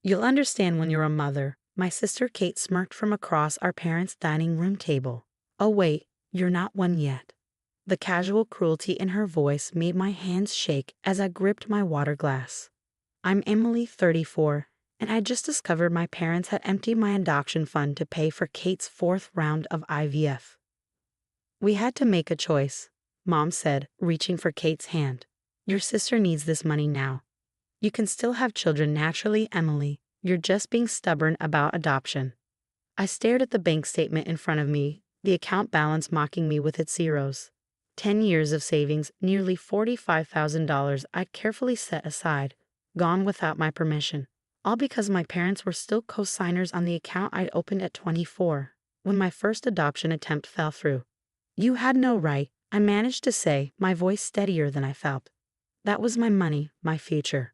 You'll understand when you're a mother, my sister Kate smirked from across our parents' dining room table. Oh wait, you're not one yet. The casual cruelty in her voice made my hands shake as I gripped my water glass. I'm Emily, 34, and I just discovered my parents had emptied my adoption fund to pay for Kate's 4th round of IVF. We had to make a choice, Mom said, reaching for Kate's hand. Your sister needs this money now. You can still have children naturally, Emily. You're just being stubborn about adoption. I stared at the bank statement in front of me, the account balance mocking me with its zeros. 10 years of savings, nearly $45,000 I'd carefully set aside, gone without my permission. All because my parents were still co-signers on the account I'd opened at 24, when my first adoption attempt fell through. You had no right, I managed to say, my voice steadier than I felt. That was my money, my future.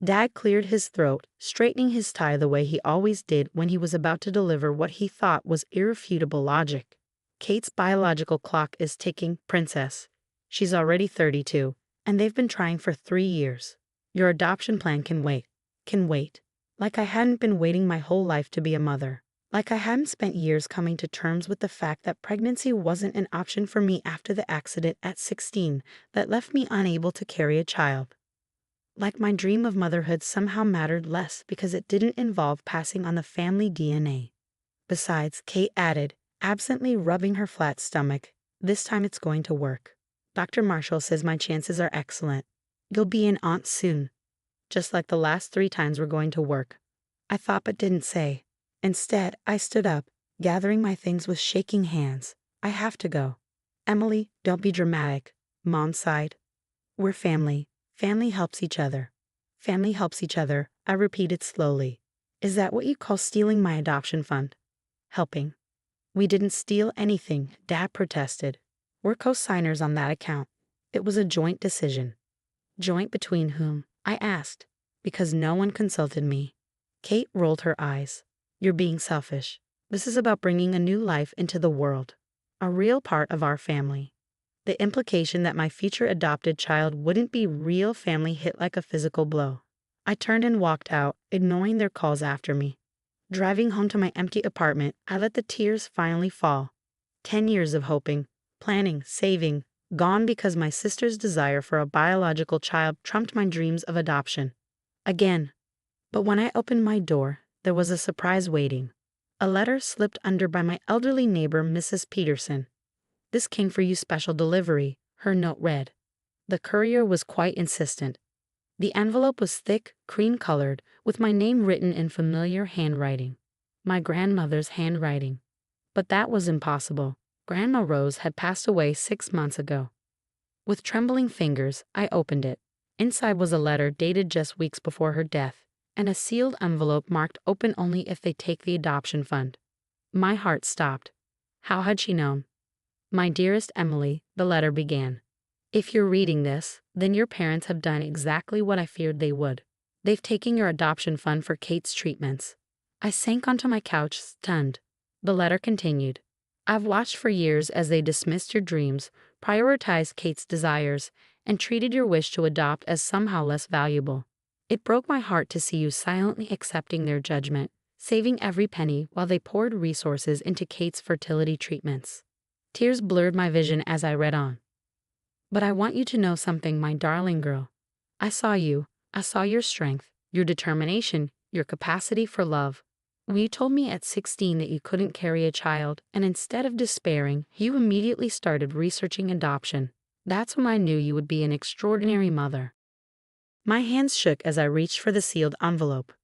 Dad cleared his throat, straightening his tie the way he always did when he was about to deliver what he thought was irrefutable logic. Kate's biological clock is ticking, princess. She's already 32, and they've been trying for 3 years. Your adoption plan can wait. Can wait. Like I hadn't been waiting my whole life to be a mother. Like I hadn't spent years coming to terms with the fact that pregnancy wasn't an option for me after the accident at 16 that left me unable to carry a child. Like my dream of motherhood somehow mattered less because it didn't involve passing on the family DNA. Besides, Kate added, absently rubbing her flat stomach, this time it's going to work. Dr. Marshall says my chances are excellent. You'll be an aunt soon. Just like the last 3 times we're going to work. I thought but didn't say. Instead, I stood up, gathering my things with shaking hands. I have to go. Emily, don't be dramatic, Mom sighed. We're family. Family helps each other. Family helps each other, I repeated slowly. Is that what you call stealing my adoption fund? Helping. We didn't steal anything, Dad protested. We're co-signers on that account. It was a joint decision. Joint between whom? I asked. Because no one consulted me. Kate rolled her eyes. You're being selfish. This is about bringing a new life into the world. A real part of our family. The implication that my future adopted child wouldn't be real family hit like a physical blow. I turned and walked out, ignoring their calls after me. Driving home to my empty apartment, I let the tears finally fall. 10 years of hoping, planning, saving, gone because my sister's desire for a biological child trumped my dreams of adoption. Again. But when I opened my door, there was a surprise waiting. A letter slipped under by my elderly neighbor, Mrs. Peterson. This came for you special delivery, her note read. The courier was quite insistent. The envelope was thick, cream-colored, with my name written in familiar handwriting. My grandmother's handwriting. But that was impossible. Grandma Rose had passed away 6 months ago. With trembling fingers, I opened it. Inside was a letter dated just weeks before her death, and a sealed envelope marked open only if they take the adoption fund. My heart stopped. How had she known? My dearest Emily, the letter began. If you're reading this, then your parents have done exactly what I feared they would. They've taken your adoption fund for Kate's treatments. I sank onto my couch, stunned. The letter continued. I've watched for years as they dismissed your dreams, prioritized Kate's desires, and treated your wish to adopt as somehow less valuable. It broke my heart to see you silently accepting their judgment, saving every penny while they poured resources into Kate's fertility treatments. Tears blurred my vision as I read on. But I want you to know something, my darling girl. I saw you. I saw your strength, your determination, your capacity for love. When you told me at 16 that you couldn't carry a child, and instead of despairing, you immediately started researching adoption, that's when I knew you would be an extraordinary mother. My hands shook as I reached for the sealed envelope.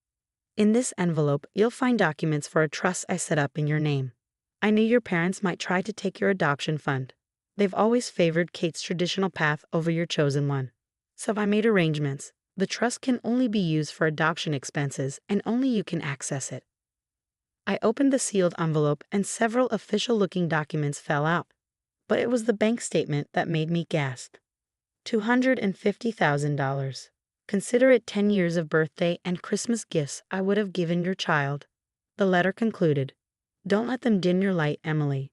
In this envelope, you'll find documents for a trust I set up in your name. I knew your parents might try to take your adoption fund. They've always favored Kate's traditional path over your chosen one. So I made arrangements. The trust can only be used for adoption expenses, and only you can access it. I opened the sealed envelope and several official-looking documents fell out. But it was the bank statement that made me gasp. $250,000. Consider it 10 years of birthday and Christmas gifts I would have given your child. The letter concluded. Don't let them dim your light, Emily.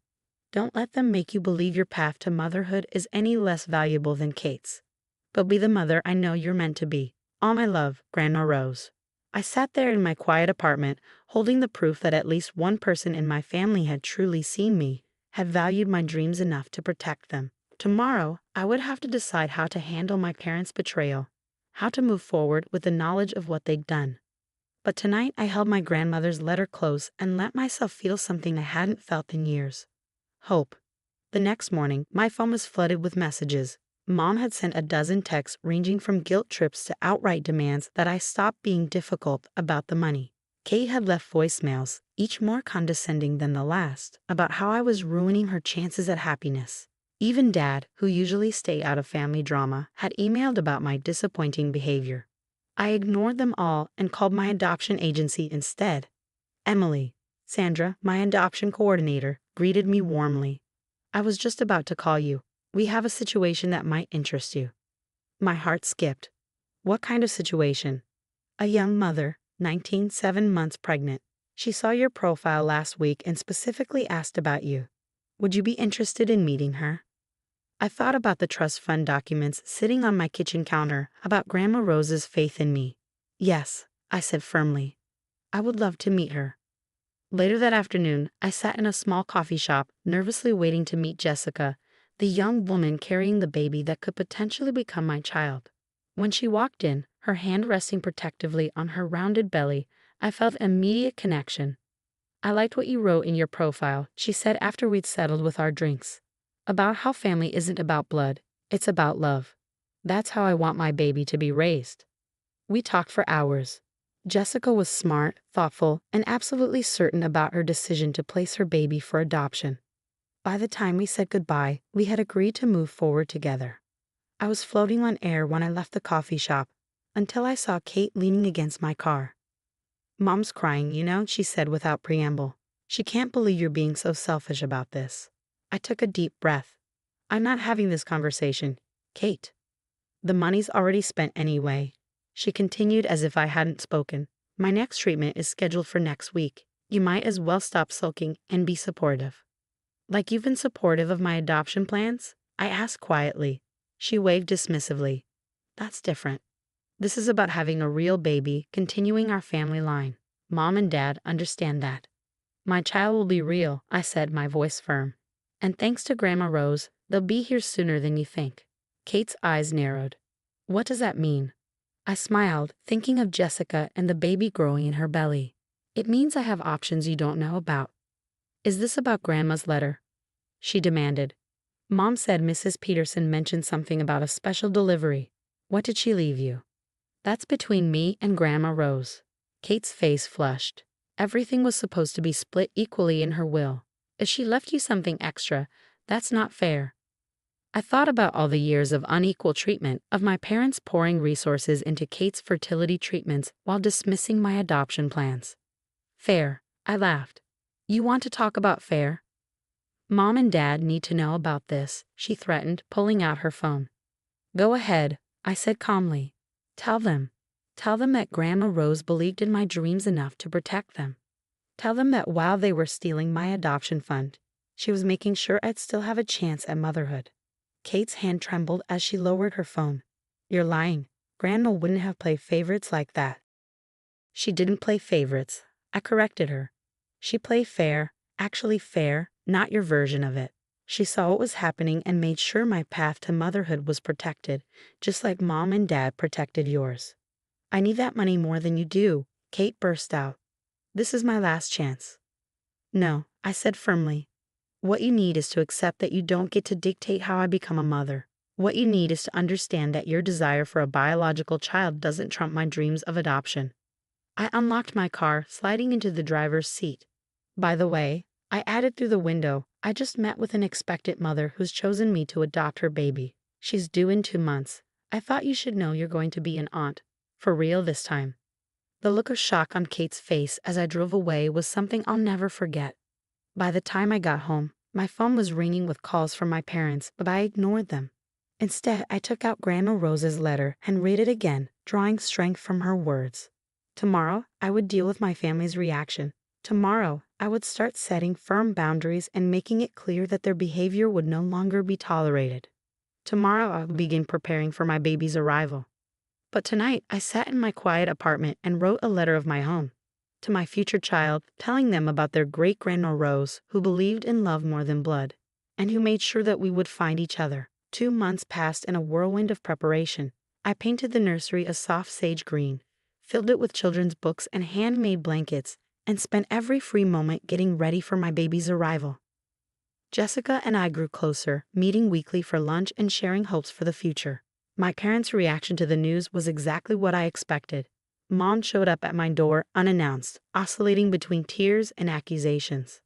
Don't let them make you believe your path to motherhood is any less valuable than Kate's. But be the mother I know you're meant to be. All my love, Grandma Rose. I sat there in my quiet apartment, holding the proof that at least one person in my family had truly seen me, had valued my dreams enough to protect them. Tomorrow, I would have to decide how to handle my parents' betrayal, how to move forward with the knowledge of what they'd done. But tonight, I held my grandmother's letter close and let myself feel something I hadn't felt in years. Hope. The next morning, my phone was flooded with messages. Mom had sent a dozen texts ranging from guilt trips to outright demands that I stop being difficult about the money. Kate had left voicemails, each more condescending than the last, about how I was ruining her chances at happiness. Even Dad, who usually stayed out of family drama, had emailed about my disappointing behavior. I ignored them all and called my adoption agency instead. Emily, Sandra, my adoption coordinator, greeted me warmly. I was just about to call you. We have a situation that might interest you. My heart skipped. What kind of situation? A young mother, 19, 7 months pregnant. She saw your profile last week and specifically asked about you. Would you be interested in meeting her? I thought about the trust fund documents sitting on my kitchen counter, about Grandma Rose's faith in me. Yes, I said firmly. I would love to meet her. Later that afternoon, I sat in a small coffee shop, nervously waiting to meet Jessica, the young woman carrying the baby that could potentially become my child. When she walked in, her hand resting protectively on her rounded belly, I felt an immediate connection. I liked what you wrote in your profile, she said after we'd settled with our drinks. About how family isn't about blood, it's about love. That's how I want my baby to be raised. We talked for hours. Jessica was smart, thoughtful, and absolutely certain about her decision to place her baby for adoption. By the time we said goodbye, we had agreed to move forward together. I was floating on air when I left the coffee shop, until I saw Kate leaning against my car. Mom's crying, she said without preamble. She can't believe you're being so selfish about this. I took a deep breath. I'm not having this conversation, Kate. The money's already spent anyway. She continued as if I hadn't spoken. My next treatment is scheduled for next week. You might as well stop sulking and be supportive. Like you've been supportive of my adoption plans? I asked quietly. She waved dismissively. That's different. This is about having a real baby, continuing our family line. Mom and Dad understand that. My child will be real, I said, my voice firm. And thanks to Grandma Rose, they'll be here sooner than you think. Kate's eyes narrowed. What does that mean? I smiled, thinking of Jessica and the baby growing in her belly. It means I have options you don't know about. Is this about Grandma's letter? She demanded. Mom said Mrs. Peterson mentioned something about a special delivery. What did she leave you? That's between me and Grandma Rose. Kate's face flushed. Everything was supposed to be split equally in her will. If she left you something extra, that's not fair. I thought about all the years of unequal treatment, of my parents pouring resources into Kate's fertility treatments while dismissing my adoption plans. Fair, I laughed. You want to talk about fair? Mom and Dad need to know about this, she threatened, pulling out her phone. Go ahead, I said calmly. Tell them. Tell them that Grandma Rose believed in my dreams enough to protect them. Tell them that while they were stealing my adoption fund, she was making sure I'd still have a chance at motherhood. Kate's hand trembled as she lowered her phone. You're lying. Grandma wouldn't have played favorites like that. She didn't play favorites. I corrected her. She played fair, actually fair, not your version of it. She saw what was happening and made sure my path to motherhood was protected, just like Mom and Dad protected yours. I need that money more than you do, Kate burst out. This is my last chance. No, I said firmly. What you need is to accept that you don't get to dictate how I become a mother. What you need is to understand that your desire for a biological child doesn't trump my dreams of adoption. I unlocked my car, sliding into the driver's seat. By the way, I added through the window, I just met with an expectant mother who's chosen me to adopt her baby. She's due in 2 months. I thought you should know you're going to be an aunt. For real this time. The look of shock on Kate's face as I drove away was something I'll never forget. By the time I got home, my phone was ringing with calls from my parents, but I ignored them. Instead, I took out Grandma Rose's letter and read it again, drawing strength from her words. Tomorrow, I would deal with my family's reaction. Tomorrow, I would start setting firm boundaries and making it clear that their behavior would no longer be tolerated. Tomorrow, I would begin preparing for my baby's arrival. But tonight, I sat in my quiet apartment and wrote a letter of my own to my future child, telling them about their great-grandma Rose, who believed in love more than blood, and who made sure that we would find each other. 2 months passed in a whirlwind of preparation. I painted the nursery a soft sage green, filled it with children's books and handmade blankets, and spent every free moment getting ready for my baby's arrival. Jessica and I grew closer, meeting weekly for lunch and sharing hopes for the future. My parents' reaction to the news was exactly what I expected. Mom showed up at my door unannounced, oscillating between tears and accusations.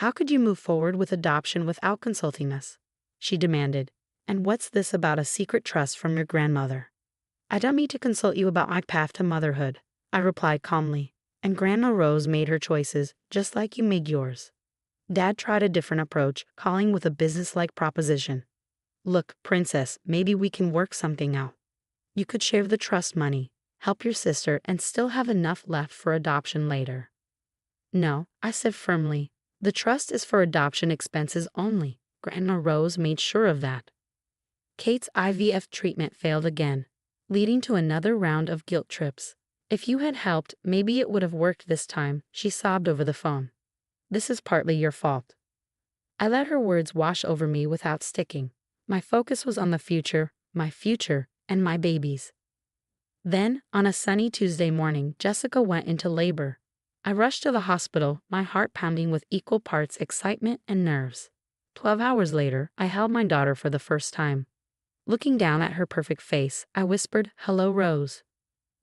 "How could you move forward with adoption without consulting us?" she demanded. "And what's this about a secret trust from your grandmother?" "I don't need to consult you about my path to motherhood," I replied calmly. "And Grandma Rose made her choices, just like you made yours." Dad tried a different approach, calling with a business-like proposition. "Look, Princess, maybe we can work something out. You could share the trust money, help your sister, and still have enough left for adoption later." "No," I said firmly. "The trust is for adoption expenses only. Grandma Rose made sure of that." Kate's IVF treatment failed again, leading to another round of guilt trips. "If you had helped, maybe it would have worked this time," she sobbed over the phone. "This is partly your fault." I let her words wash over me without sticking. My focus was on the future, and my babies. Then, on a sunny Tuesday morning, Jessica went into labor. I rushed to the hospital, my heart pounding with equal parts excitement and nerves. 12 hours later, I held my daughter for the first time. Looking down at her perfect face, I whispered, "Hello, Rose."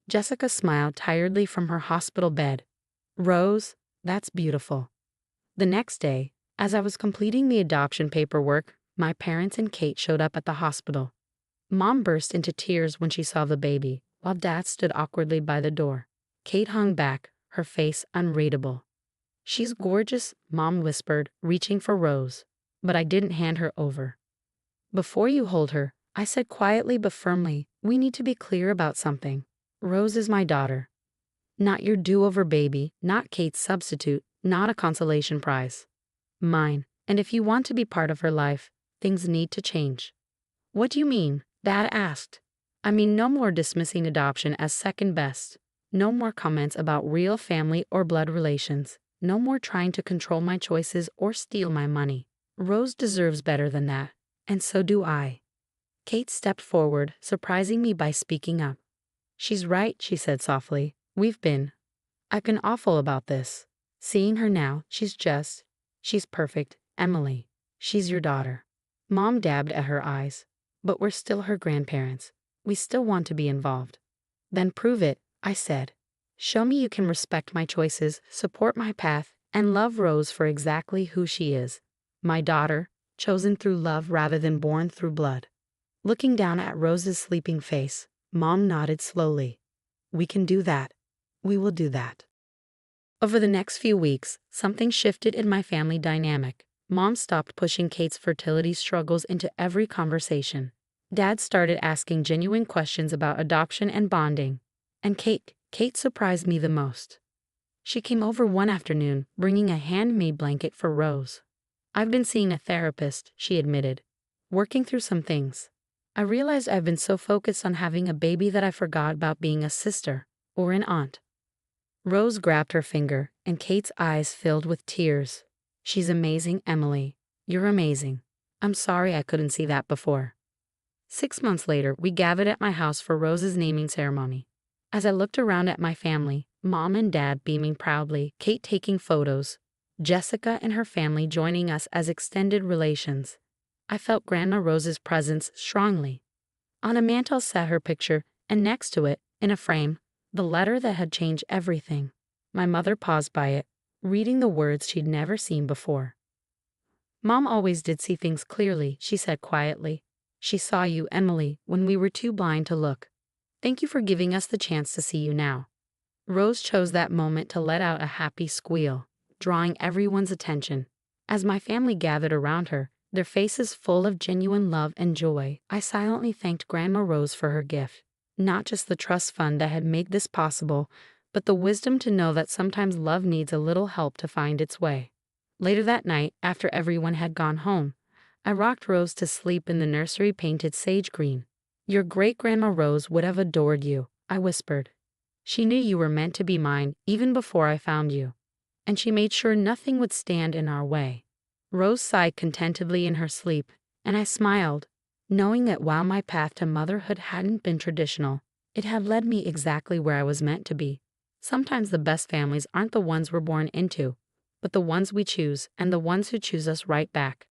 Jessica smiled tiredly from her hospital bed. "Rose, that's beautiful." The next day, as I was completing the adoption paperwork, my parents and Kate showed up at the hospital. Mom burst into tears when she saw the baby, while Dad stood awkwardly by the door. Kate hung back, her face unreadable. "She's gorgeous," Mom whispered, reaching for Rose. But I didn't hand her over. "Before you hold her," I said quietly but firmly, "we need to be clear about something. Rose is my daughter. Not your do-over baby, not Kate's substitute, not a consolation prize. Mine, and if you want to be part of her life, things need to change." "What do you mean?" Dad asked. "I mean no more dismissing adoption as second best. No more comments about real family or blood relations. No more trying to control my choices or steal my money. Rose deserves better than that, and so do I." Kate stepped forward, surprising me by speaking up. "She's right," she said softly. I've been awful about this. Seeing her now, she's perfect, Emily. She's your daughter." Mom dabbed at her eyes. "But we're still her grandparents. We still want to be involved." "Then prove it," I said. "Show me you can respect my choices, support my path, and love Rose for exactly who she is. My daughter, chosen through love rather than born through blood." Looking down at Rose's sleeping face, Mom nodded slowly. "We can do that. We will do that." Over the next few weeks, something shifted in my family dynamic. Mom stopped pushing Kate's fertility struggles into every conversation. Dad started asking genuine questions about adoption and bonding. And Kate surprised me the most. She came over one afternoon, bringing a handmade blanket for Rose. "I've been seeing a therapist," she admitted, "working through some things. I realized I've been so focused on having a baby that I forgot about being a sister or an aunt." Rose grabbed her finger, and Kate's eyes filled with tears. "She's amazing, Emily. You're amazing. I'm sorry I couldn't see that before." 6 months later, we gathered at my house for Rose's naming ceremony. As I looked around at my family, Mom and Dad beaming proudly, Kate taking photos, Jessica and her family joining us as extended relations, I felt Grandma Rose's presence strongly. On a mantel sat her picture, and next to it, in a frame, the letter that had changed everything. My mother paused by it, reading the words she'd never seen before. "Mom always did see things clearly," she said quietly. "She saw you, Emily, when we were too blind to look. Thank you for giving us the chance to see you now." Rose chose that moment to let out a happy squeal, drawing everyone's attention. As my family gathered around her, their faces full of genuine love and joy, I silently thanked Grandma Rose for her gift. Not just the trust fund that had made this possible, but the wisdom to know that sometimes love needs a little help to find its way. Later that night, after everyone had gone home, I rocked Rose to sleep in the nursery painted sage green. Your great-grandma Rose would have adored you, I whispered. She knew you were meant to be mine even before I found you, and she made sure nothing would stand in our way. Rose sighed contentedly in her sleep, and I smiled, knowing that while my path to motherhood hadn't been traditional, it had led me exactly where I was meant to be. Sometimes the best families aren't the ones we're born into, but the ones we choose and the ones who choose us right back.